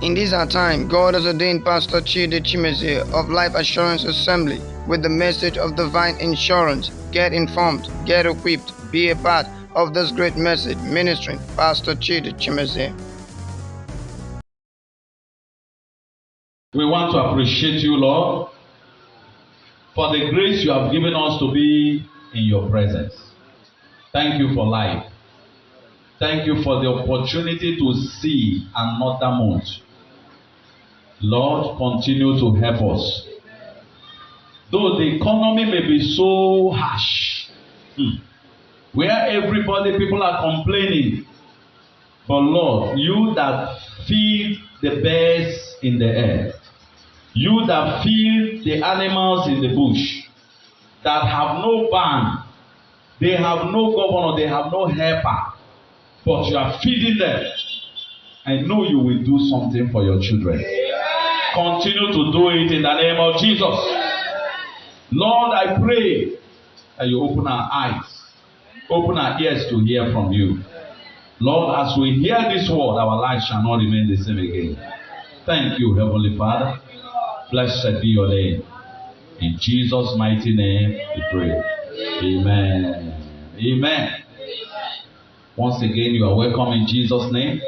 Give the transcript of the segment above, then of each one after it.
In this our time, God has ordained Pastor Chidi Chimezie of Life Assurance Assembly with the message of divine insurance. Get informed, get equipped, be a part of this great message ministering Pastor Chidi Chimezie. We want to appreciate you, Lord, for the grace you have given us to be in your presence. Thank you for life. Thank you for the opportunity to see another month. Lord, continue to help us. Though the economy may be so harsh, where people are complaining, but Lord, you that feed the birds in the air, you that feed the animals in the bush, that have no barn, they have no governor, they have no helper, but you are feeding them. I know you will do something for your children. Continue to do it in the name of Jesus. Lord, I pray that you open our eyes, open our ears to hear from you. Lord, as we hear this word, our lives shall not remain the same again. Thank you, Heavenly Father. Blessed be your name. In Jesus' mighty name we pray. Amen. Amen. Once again, you are welcome in Jesus' name.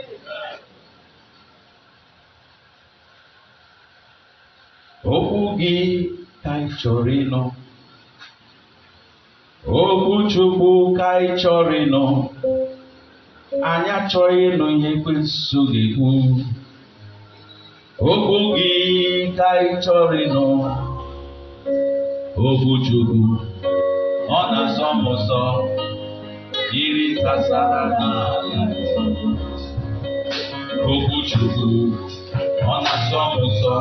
Okwu gị ka ị chọrọ ịnụ. Okwu Chukwu ka ị chọrọ ịnụ. Anyị achọghị ịnụ ihe ekwensu ga-ekwu. Okwu gị ka ị chọrọ ịnụ. Okwu Chukwu ọ na-asọ m ụsọ. Iri tasara n'ala. Okwu Chukwu ọ na-asọ m ụsọ.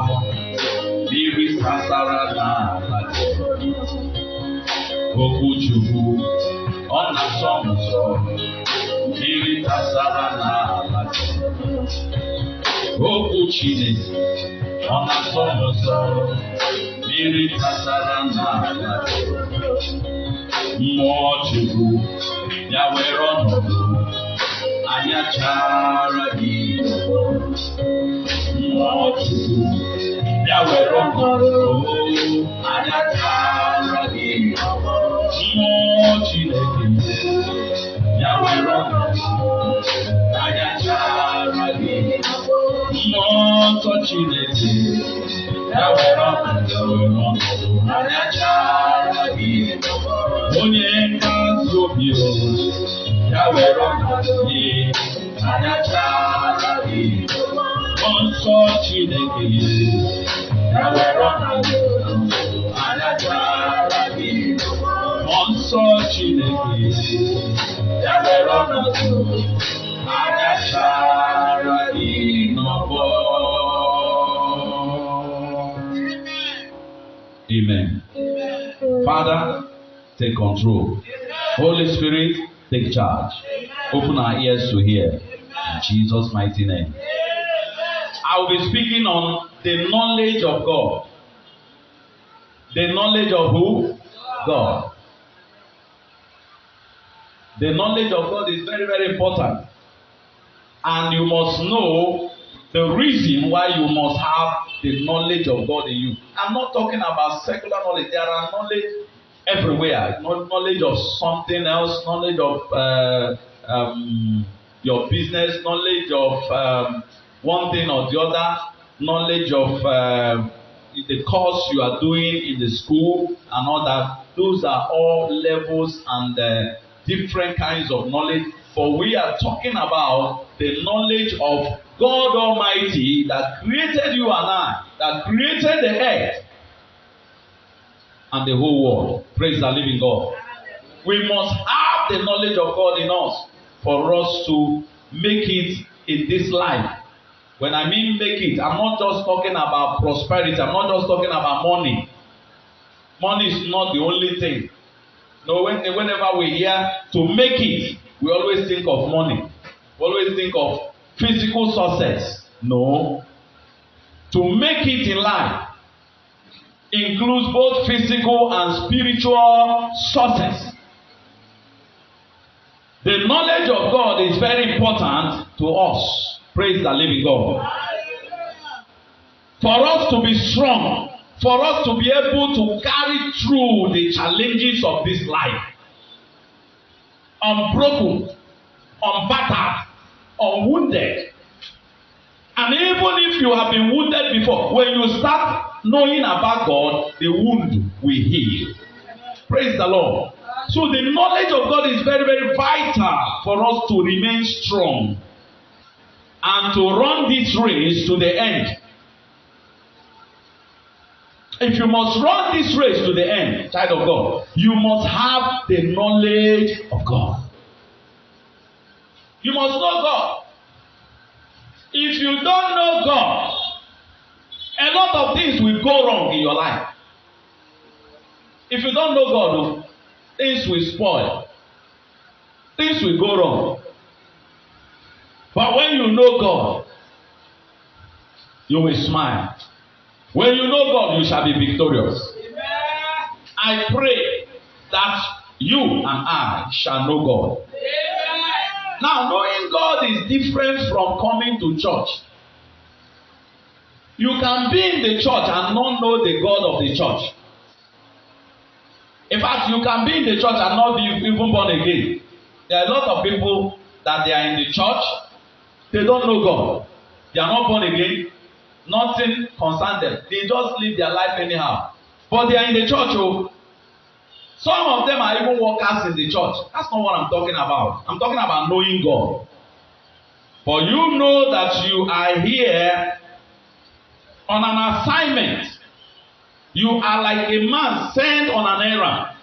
Iri tasara n'ala. Okwu Chukwu ọ na-asọ m ụsọ. Iri tasara n'ala. Okwu Chineke ọ na-asọ m ụsọ. Iri tasara n'ala. Mmụọ Chukwu ya were ọnọdụ. Anyị achara gị. Mmụọ Chukwu ya were ọnọdụ. Anyị achara gị. Mmụọ Chineke ya were ọnọdụ. Anyị achara gị. Mmụọ nsọ Chineke ya were ọnọdụ. Anyị achara gị. Onye nkasi obi ya were ọnọdụ gị. Anyị achara gị. Mmụọ nsọ Chineke ya were ọnọdụ. Anyị achara gị. Mmụọ nsọ Chineke ya were ọnọdụ. Anyị achara gị n'ọgbọ. Amen. Father, take control. Holy Spirit, take charge. Open our ears to hear. In Jesus' mighty name. I will be speaking on the knowledge of God. The knowledge of who? God. The knowledge of God is very, very important. And you must know the reason why you must have the knowledge of God in you. I'm not talking about secular knowledge. There are knowledge everywhere. Knowledge of something else, knowledge of your business, knowledge of one thing or the other, knowledge of the course you are doing in the school and all that. Those are all levels and different kinds of knowledge. For we are talking about the knowledge of God Almighty that created you and I, that created the earth and the whole world. Praise the living God. We must have the knowledge of God in us for us to make it in this life. When I mean make it, I'm not just talking about prosperity. I'm not just talking about money. Money is not the only thing. No, whenever we hear to make it, we always think of money. We always think of physical success. No. To make it in life includes both physical and spiritual success. The knowledge of God is very important to us. Praise the living God. for us to be strong, for us to be able to carry through the challenges of this life. Unbroken, unbattered, unwounded. And even if you have been wounded before, when you start knowing about God, the wound will heal. Praise the Lord. So the knowledge of God is very, very vital for us to remain strong and to run this race to the end. If you must run this race to the end, child of God, you must have the knowledge of God. You must know God. If you don't know God, a lot of things will go wrong in your life. If you don't know God, things will spoil. Things will go wrong. But when you know God, you will smile. When you know God, you shall be victorious. Amen. I pray that you and I shall know God. Amen. Now, knowing God is different from coming to church. You can be in the church and not know the God of the church. In fact, you can be in the church and not be even born again. There are a lot of people that they are in the church, they don't know God. They are not born again. Nothing concerns them. They just live their life anyhow. But they are in the church. Oh. Some of them are even workers in the church. That's not what I'm talking about. I'm talking about knowing God. For you know that you are here on an assignment. You are like a man sent on an errand.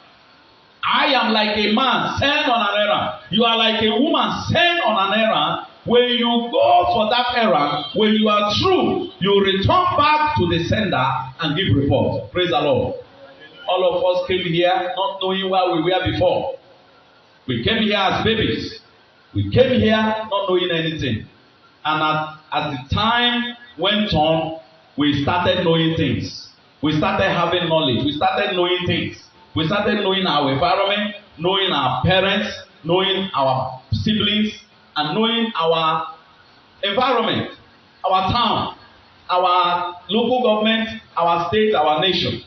I am like a man sent on an errand. You are like a woman sent on an errand. When you go for that errand, when you are through, you return back to the sender and give report. Praise the Lord. All of us came here not knowing where we were before. We came here as babies. We came here not knowing anything. And as the time went on, we started knowing things. We started having knowledge. We started knowing things. We started knowing our environment, knowing our parents, knowing our siblings, and knowing our environment, our town, our local government, our state, our nation.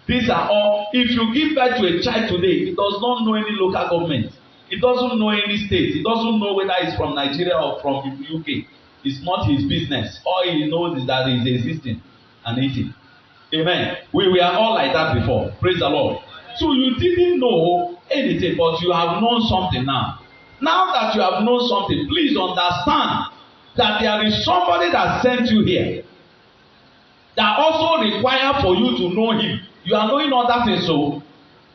These are all. If you give birth to a child today, it does not know any local government. It doesn't know any state. It doesn't know whether it's from Nigeria or from the UK. It's not his business. All he knows is that he's existing and eating. Amen. We were all like that before. Praise the Lord. So you didn't know anything, but you have known something now. Now that you have known something, please understand that there is somebody that sent you here that also require for you to know him. You are knowing other things, so,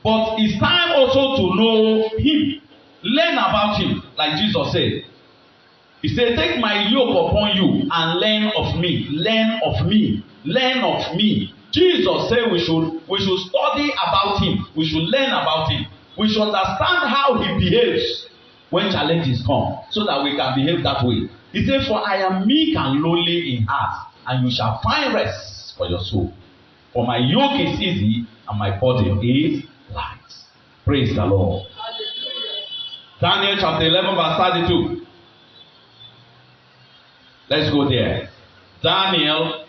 but it's time also to know him. Learn about him, like Jesus said. He said, take my yoke upon you and learn of me. Learn of me. Learn of me. Jesus said we should study about him. We should learn about him. We should understand how he behaves when challenges come, so that we can behave that way. He said, for I am meek and lowly in heart, and you shall find rest for your soul. For my yoke is easy and my burden is light. Praise the Lord. Daniel chapter 11 verse 32. Let's go there. Daniel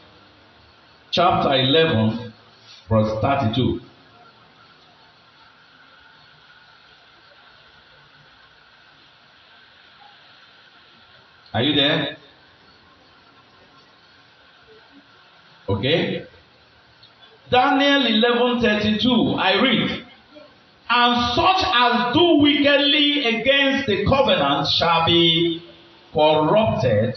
chapter 11 verse 32. Are you there? Okay. Daniel 11:32. I read. And such as do wickedly against the covenant shall be corrupted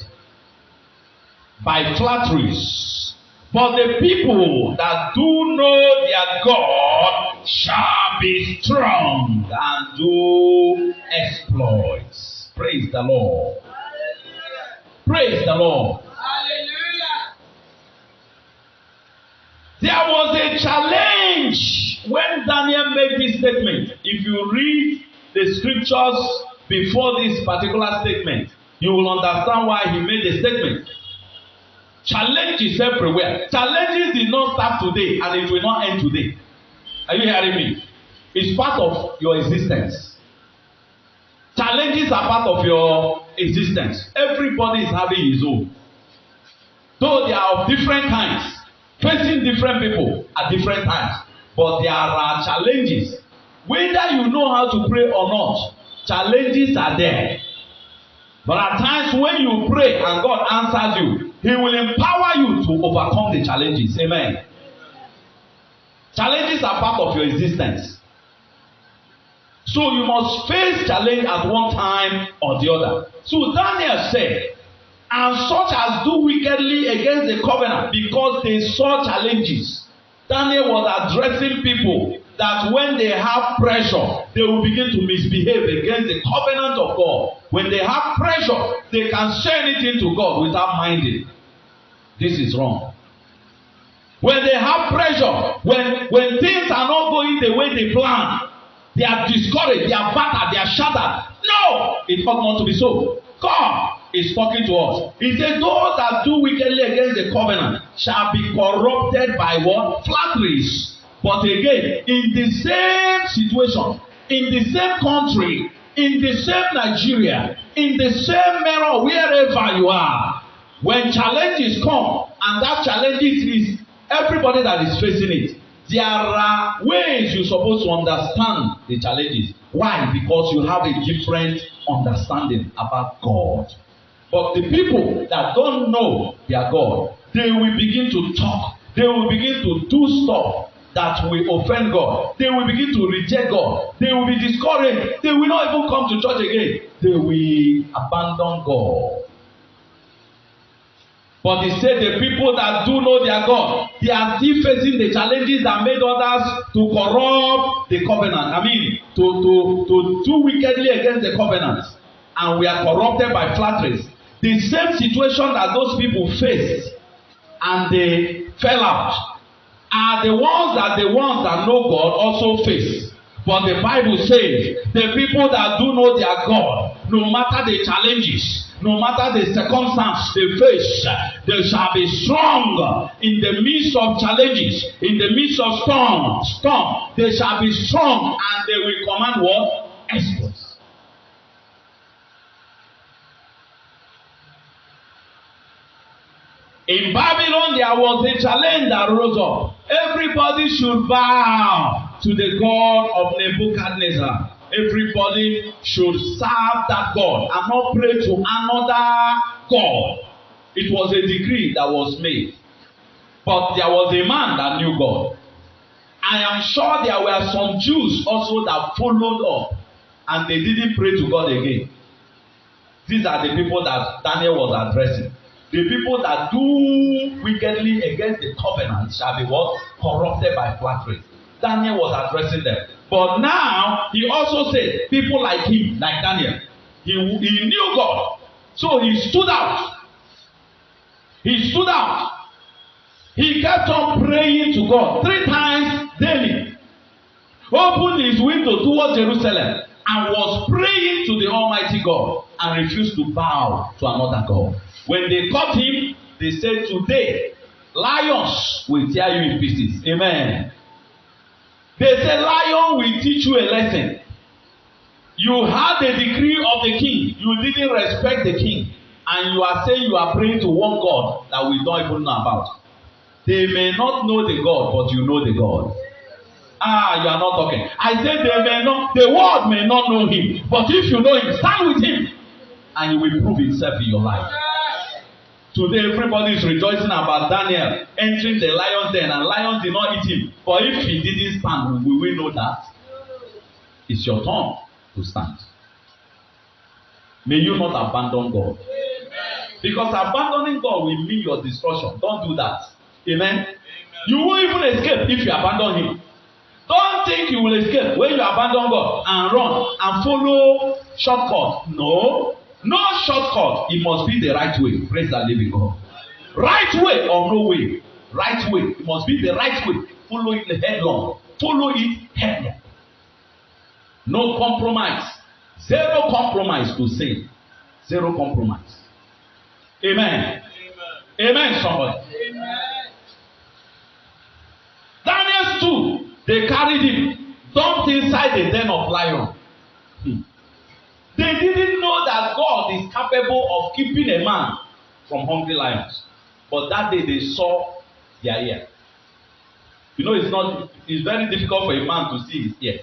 by flatteries. But the people that do know their God shall be strong and do exploits. Praise the Lord. Praise the Lord. Hallelujah. There was a challenge when Daniel made this statement. If you read the scriptures before this particular statement, you will understand why he made the statement. Challenges everywhere. Challenges did not start today and it will not end today. Are you hearing me? It's part of your existence. Challenges are part of your existence. Everybody is having his own. Though they are of different kinds, facing different people at different times, but there are challenges. Whether you know how to pray or not, challenges are there. But at times when you pray and God answers you, He will empower you to overcome the challenges. Amen. Challenges are part of your existence. So you must face challenge at one time or the other. So Daniel said, and such as do wickedly against the covenant, because they saw challenges. Daniel was addressing people that when they have pressure, they will begin to misbehave against the covenant of God. When they have pressure, they can say anything to God without minding. This is wrong. When they have pressure, when things are not going the way they plan, they are discouraged, they are battered, they are shattered. No, it ought not to be so. God is talking to us. He says, those that do wickedly against the covenant shall be corrupted by what? Flatteries. But again, in the same situation, in the same country, in the same Nigeria, in the same mirror, wherever you are, when challenges come, and that challenge is everybody that is facing it, there are ways you're supposed to understand the challenges. Why? Because you have a different understanding about God. But the people that don't know their God, they will begin to talk. They will begin to do stuff that will offend God. They will begin to reject God. They will be discouraged. They will not even come to church again. They will abandon God. But he said the people that do know their God, they are still facing the challenges that made others to corrupt the covenant. I mean, to do wickedly against the covenant. And we are corrupted by flatteries. The same situation that those people faced and they fell out are the ones that know God also face. But the Bible says the people that do know their God, no matter the challenges, no matter the circumstance they face, they shall be strong in the midst of challenges, in the midst of storm. They shall be strong and they will command what? Exploits. In Babylon, there was a challenge that rose up. Everybody should bow to the God of Nebuchadnezzar. Everybody should serve that God and not pray to another God. It was a decree that was made. But there was a man that knew God. I am sure there were some Jews also that followed up and they didn't pray to God again. These are the people that Daniel was addressing. The people that do wickedly against the covenant shall be what? Corrupted by flattery. Daniel was addressing them. But now, he also said, people like him, like Daniel, he knew God. So he stood out. He stood out. He kept on praying to God 3 times daily. Opened his window towards Jerusalem and was praying to the Almighty God and refused to bow to another God. When they caught him, they said, today, lions will tear you in pieces. Amen. They said, lion will teach you a lesson. You had the decree of the king. You didn't respect the king. And you are saying you are praying to one God that we don't even know about. They may not know the God, but you know the God. You are not talking. I said they may not, the world may not know him. But if you know him, stand with him. And he will prove himself in your life. Today, everybody is rejoicing about Daniel entering the lion's den, and lions did not eat him. But if he didn't stand, will we know that? It's your turn to stand. May you not abandon God. Because abandoning God will mean your destruction. Don't do that. Amen? You won't even escape if you abandon him. Don't think you will escape when you abandon God and run and follow shortcut. No. No shortcut. It must be the right way. Praise the living God. Right way or no way. Right way. It must be the right way. Follow it headlong. Follow it headlong. No compromise. Zero compromise to sin. Zero compromise. Amen. Amen, Amen somebody. Amen. Daniel stood. They carried him. Dumped inside the den of lion. They didn't know that God is capable of keeping a man from hungry lions. but that day they saw their ear. You know, it's very difficult for a man to see his ear.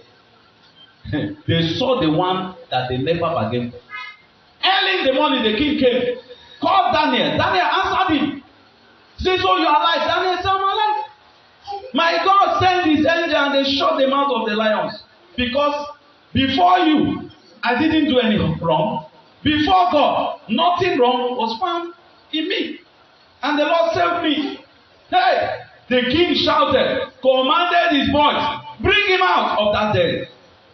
They saw the one that they never bargained for. Early in the morning, the king came, called Daniel. Daniel answered him. Say, so you are alive. Daniel said, I'm alive. My God sent his angel and they shut the mouth of the lions. Because before you, I didn't do any wrong. Before God, nothing wrong was found in me. And the Lord saved me. Hey, the king shouted, commanded his boys, bring him out of that den.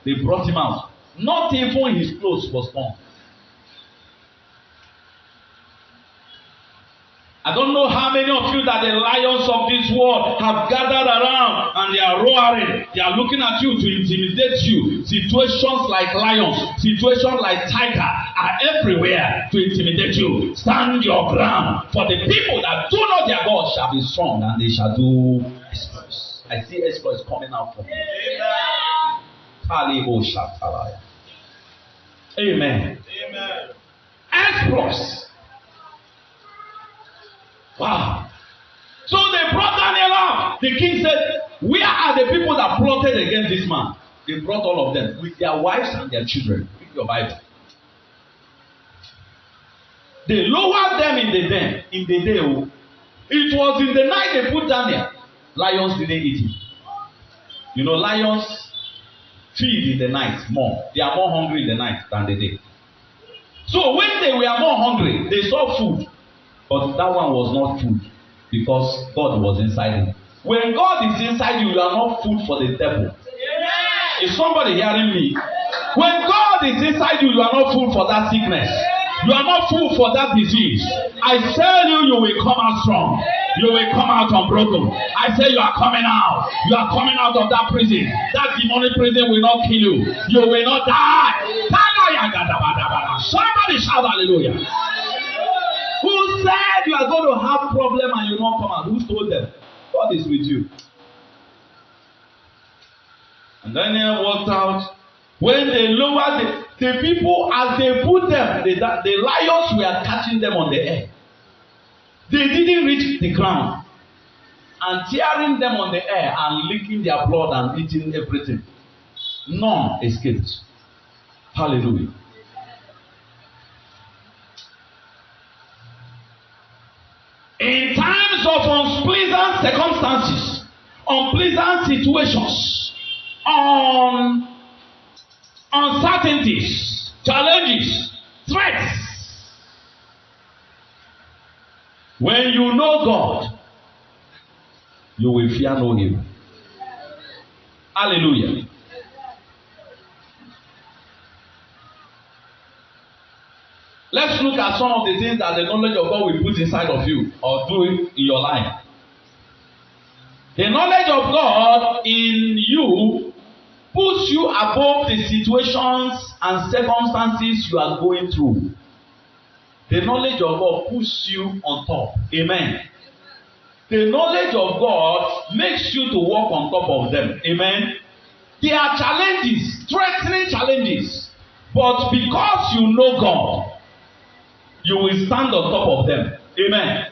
They brought him out. Not even his clothes was torn. I don't know how many of you that the lions of this world have gathered around and they are roaring. They are looking at you to intimidate you. Situations like lions, situations like tiger are everywhere to intimidate you. Stand your ground. For the people that do not their God shall be strong and they shall do exploits. I see exploits coming out from you. Amen. Amen. Exploits. Wow. So they brought Daniel out. The king said, where are the people that plotted against this man? They brought all of them with their wives and their children. Read your Bible. They lowered them in the den. In the day, it was in the night they put Daniel. Lions didn't eat him. You know, lions feed in the night more. They are more hungry in the night than the day. So when they were more hungry, they saw food. But that one was not food because God was inside him. When God is inside you, you are not food for the devil. Yeah. Is somebody hearing me? When God is inside you, you are not food for that sickness. You are not food for that disease. I tell you, you will come out strong. You will come out unbroken. I say you are coming out. You are coming out of that prison. That demonic prison will not kill you. You will not die. Somebody shout hallelujah. Who said you are going to have problem and you won't come out? Who told them? God is with you. And Daniel walked out. When they lowered the people, as they put them, the lions were catching them on the air. They didn't reach the ground. And tearing them on the air and licking their blood and eating everything. None escaped. Hallelujah. In times of unpleasant circumstances, unpleasant situations, uncertainties, challenges, threats, when you know God, you will fear no evil. Hallelujah. Let's look at some of the things that the knowledge of God will put inside of you or do in your life. The knowledge of God in you puts you above the situations and circumstances you are going through. The knowledge of God puts you on top. Amen. The knowledge of God makes you to walk on top of them. Amen. There are challenges, threatening challenges, but because you know God, you will stand on top of them. Amen.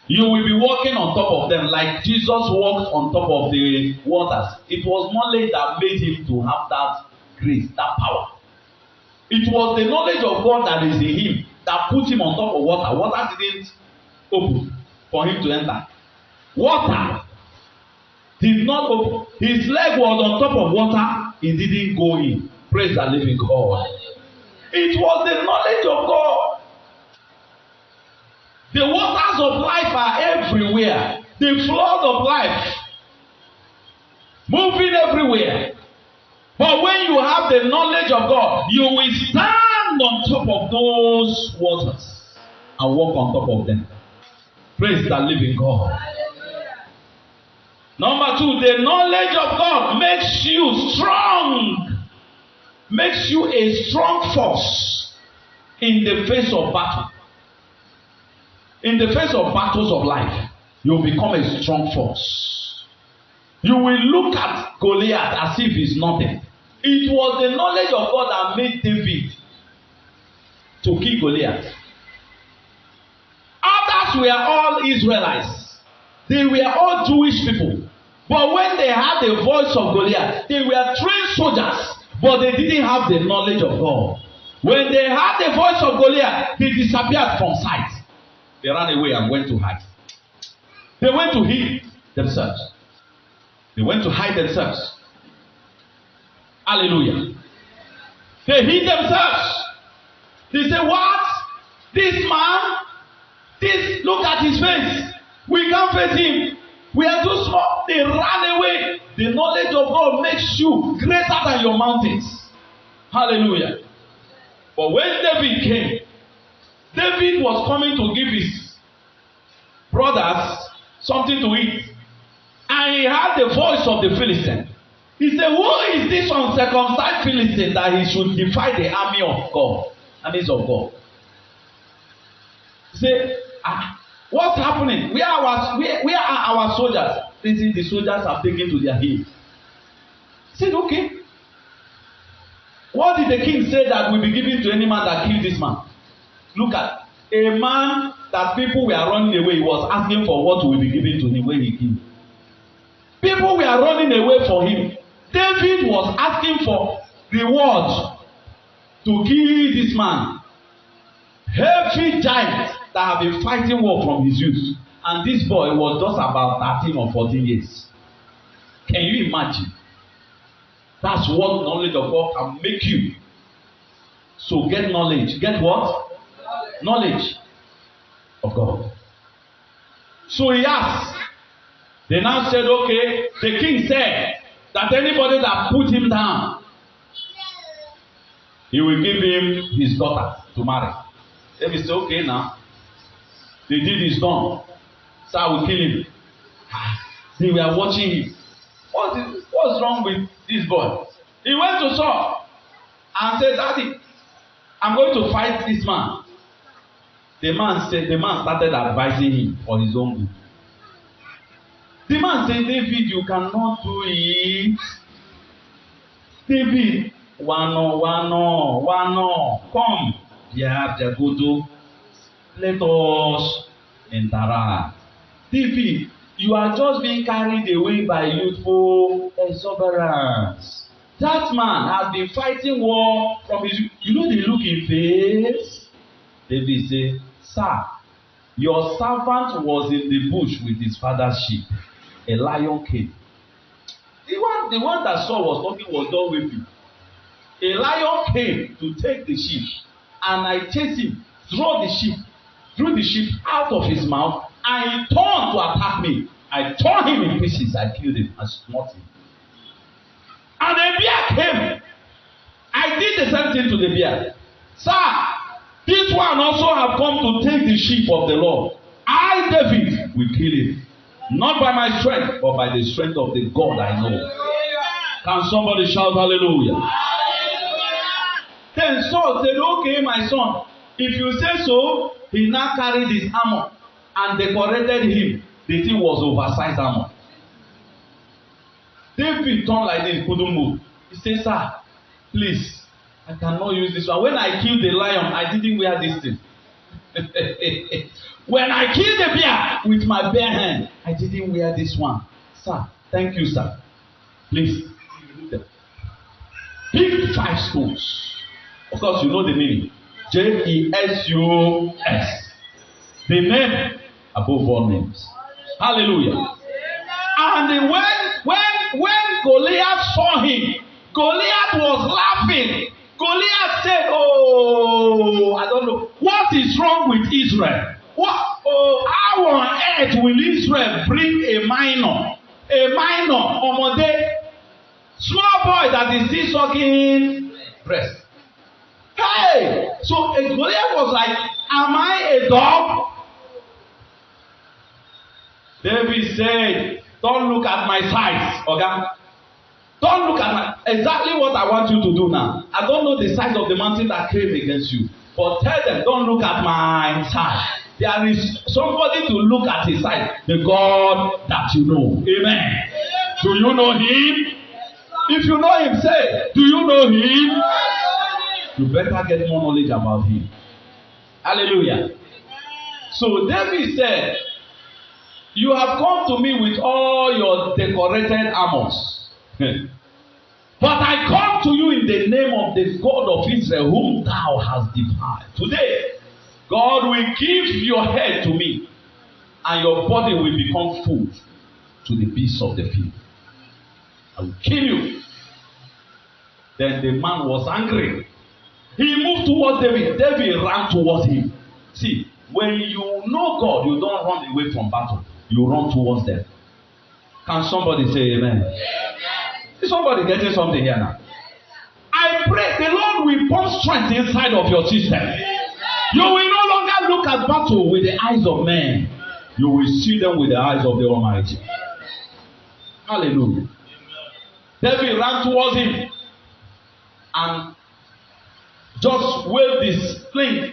You will be walking on top of them like Jesus walked on top of the waters. It was knowledge that made him to have that grace, that power. It was the knowledge of God that is in him that put him on top of water. Water didn't open for him to enter. Water did not open. His leg was on top of water. He didn't go in. Praise the living God. It was the knowledge of God. The waters of life are everywhere. The flood of life moving everywhere. But when you have the knowledge of God, you will stand on top of those waters and walk on top of them. Praise the living God. Number two, the knowledge of God makes you strong. Makes you a strong force in the face of battle. In the face of battles of life, you will become a strong force. You will look at Goliath as if he's nothing. It was the knowledge of God that made David to kill Goliath. Other soldiers were all Israelites. They were all Jewish people. But when they had the voice of Goliath, they were trained soldiers, but they didn't have the knowledge of God. When they had the voice of Goliath, they disappeared from sight. They ran away and went to hide. They went to hide themselves. They went to hide themselves. Hallelujah. They hid themselves. They say, what? This man? Look at his face. We can't face him. We are too small. They ran away. The knowledge of God makes you greater than your mountains. Hallelujah. But when David came, David was coming to give his brothers something to eat. And he heard the voice of the Philistine. He said, who is this uncircumcised Philistine that he should defy the army of God? Armies of God. He said, what's happening? Where are our soldiers? They say the soldiers have taken to their heels. He said, okay. What did the king say that will be given to any man that killed this man? Look at a man that people were running away. He was asking for what will be given to him when he killed. People were running away for him. David was asking for reward to kill this man. Heavy giant that have been fighting war from his youth. And this boy was just about 13 or 14 years. Can you imagine? That's what knowledge of God can make you. So get knowledge. Get what? Knowledge of God. So he asked. They now said, okay, the king said that anybody that put him down, he will give him his daughter to marry. David said, okay now. The deed is done. So I will kill him. They were watching him. What's wrong with this boy? He went to Saul and said, Daddy, I'm going to fight this man. The man started advising him for his own good. The man said, David, you cannot do it. David, wano, come. Let us interact. David, you are just being carried away by youthful exuberance. That man has been fighting war from his. You know the look in face? David said, Sir, your servant was in the bush with his father's sheep. A lion came. The one that Saul was talking was done weeping. A lion came to take the sheep, and I chased him, threw the sheep out of his mouth, and he turned to attack me. I tore him in pieces. I killed him and smote him. And a bear came. I did the same thing to the bear. Sir, this one also have come to take the sheep of the Lord. I, David, will kill him. Not by my strength, but by the strength of the God I know. Can somebody shout hallelujah? Then Saul said, okay, my son, if you say so, he now carried his armor and decorated him. The thing was oversized armor. David turned like this, couldn't move. He said, sir, please, I cannot use this one. When I killed the lion, I didn't wear this thing. When I killed the bear with my bare hand, I didn't wear this one. Sir, thank you, sir. Please. Pick 5 stones. Of course, you know the meaning. Jesus. The name above all names. Hallelujah. And when Goliath saw him, Goliath was laughing. Goliath said, oh, I don't know. What is wrong with Israel? How on earth will Israel bring a minor, ọmọdé, small boy that is still sucking breast? Hey! So Goliath was like, am I a dog? David said, don't look at my size, okay? Don't look at exactly what I want you to do now. I don't know the size of the mountain that came against you. But tell them, don't look at my size. There is somebody to look at his size. The God that you know. Amen. Do you know him? If you know him, say, do you know him? You better get more knowledge about him. Hallelujah. So David said, you have come to me with all your decorated armors. But I come to you in the name of the God of Israel, whom thou hast defied. Today, God will give your head to me, and your body will become food to the beasts of the field. I will kill you. Then the man was angry. He moved towards David. David ran towards him. See, when you know God, you don't run away from battle. You run towards them. Can somebody say amen? Is somebody getting something here now? I pray the Lord will pour strength inside of your system. You will no longer look at battle with the eyes of men. You will see them with the eyes of the Almighty. Hallelujah. David ran towards him and just waved his sling,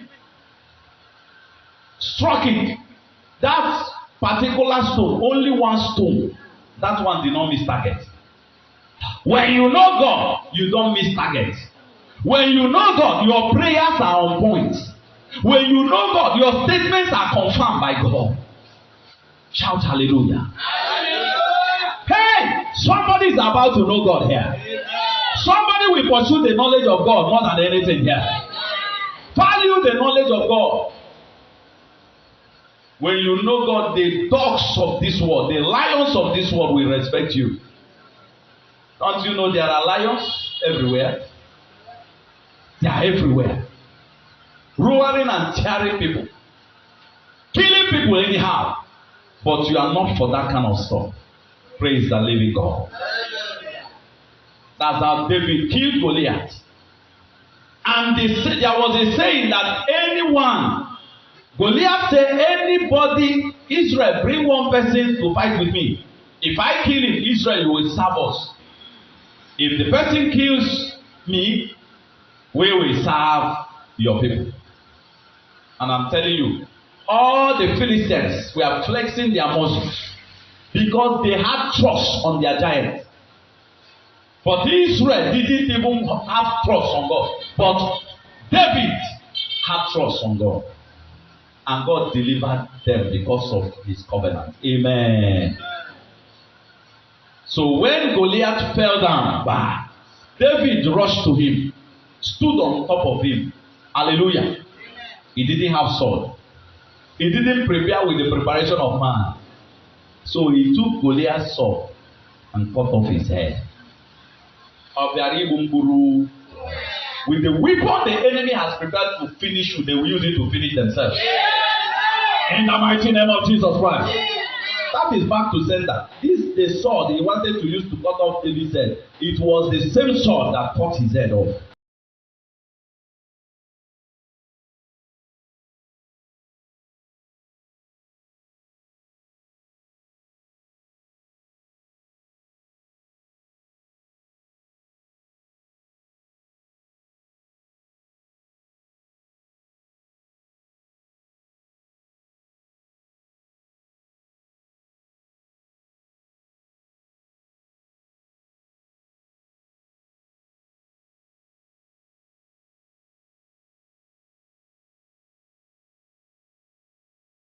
struck it. That particular stone, only one stone, that one did not miss target. When you know God, you don't miss target. When you know God, your prayers are on point. When you know God, your statements are confirmed by God. Shout hallelujah. Hallelujah. Hey, somebody is about to know God here. Somebody will pursue the knowledge of God more than anything here. Value the knowledge of God. When you know God, the dogs of this world, the lions of this world will respect you. Don't you know there are lions everywhere? They are everywhere. Roaring and tearing people. Killing people anyhow. But you are not for that kind of stuff. Praise the living God. That's how David killed Goliath. And there was a saying that anyone, Goliath said, anybody, Israel, bring one person to fight with me. If I kill him, Israel will serve us. If the person kills me, we will serve your people. And I'm telling you, all the Philistines were flexing their muscles because they had trust on their giant. But Israel didn't even have trust on God. But David had trust on God. And God delivered them because of his covenant. Amen. So when Goliath fell down, David rushed to him, stood on top of him. Hallelujah. He didn't have sword. He didn't prepare with the preparation of man. So he took Goliath's sword and cut off his head. With the weapon the enemy has prepared to finish you, they will use it to finish themselves. In the mighty name of Jesus Christ. That is back to sender. The sword he wanted to use to cut off David's head. It was the same sword that cut his head off.